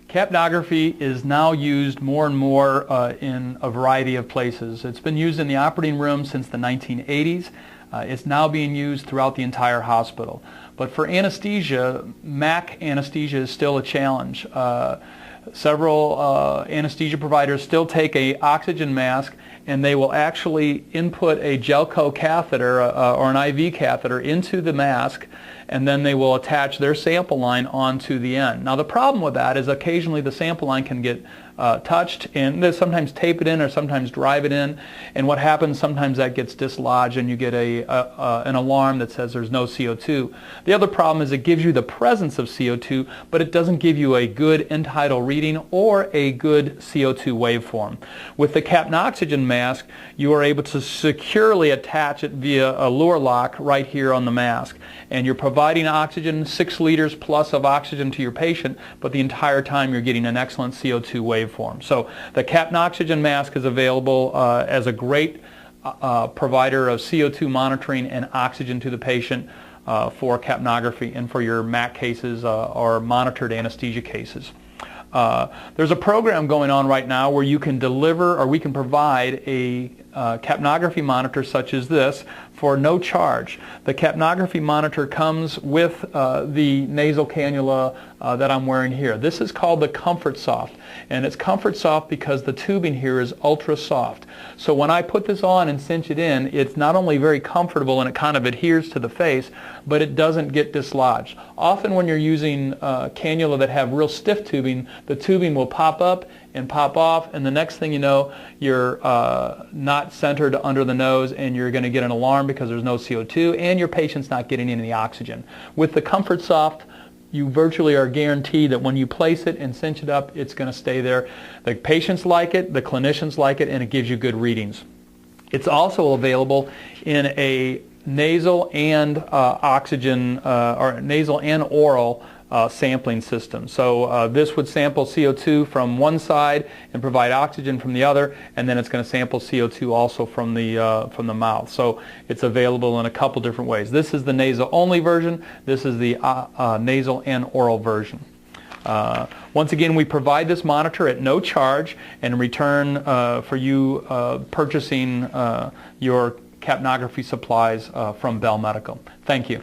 Capnography is now used more and more in a variety of places. It's been used in the operating room since the 1980s. It's now being used throughout the entire hospital. But for anesthesia, MAC anesthesia is still a challenge. Several anesthesia providers still take an oxygen mask and they will actually input a Gelco catheter or an IV catheter into the mask, and then they will attach their sample line onto the end. Now the problem with that is occasionally the sample line can get touched, and they sometimes tape it in or sometimes drive it in, and what happens sometimes that gets dislodged and you get an alarm that says there's no CO2. The other problem is it gives you the presence of CO2, but it doesn't give you a good end tidal reading or a good CO2 waveform. With the Capnoxygen mask, you are able to securely attach it via a lure lock right here on the mask, and you're providing oxygen, 6 liters plus of oxygen to your patient, but the entire time you're getting an excellent CO2 waveform. So the Capnoxygen mask is available as a great provider of CO2 monitoring and oxygen to the patient for capnography and for your MAC cases or monitored anesthesia cases. There's a program going on right now where you can deliver, or we can provide a capnography monitor such as this for no charge. The capnography monitor comes with the nasal cannula that I'm wearing here. This is called the Comfort Soft, and it's Comfort Soft because the tubing here is ultra soft. So when I put this on and cinch it in, it's not only very comfortable and it kind of adheres to the face, but it doesn't get dislodged. Often when you're using cannula that have real stiff tubing, the tubing will pop up and pop off, and the next thing you know, you're not centered under the nose and you're going to get an alarm because there's no CO2 and your patient's not getting any oxygen. With the Comfort Soft, you virtually are guaranteed that when you place it and cinch it up, it's going to stay there. The patients like it, the clinicians like it, and it gives you good readings. It's also available in a nasal and oxygen, or nasal and oral sampling system. So this would sample CO2 from one side and provide oxygen from the other, and then it's going to sample CO2 also from the mouth. So it's available in a couple different ways. This is the nasal only version. This is the nasal and oral version. Once again, we provide this monitor at no charge, and in return for you purchasing your capnography supplies from Bell Medical. Thank you.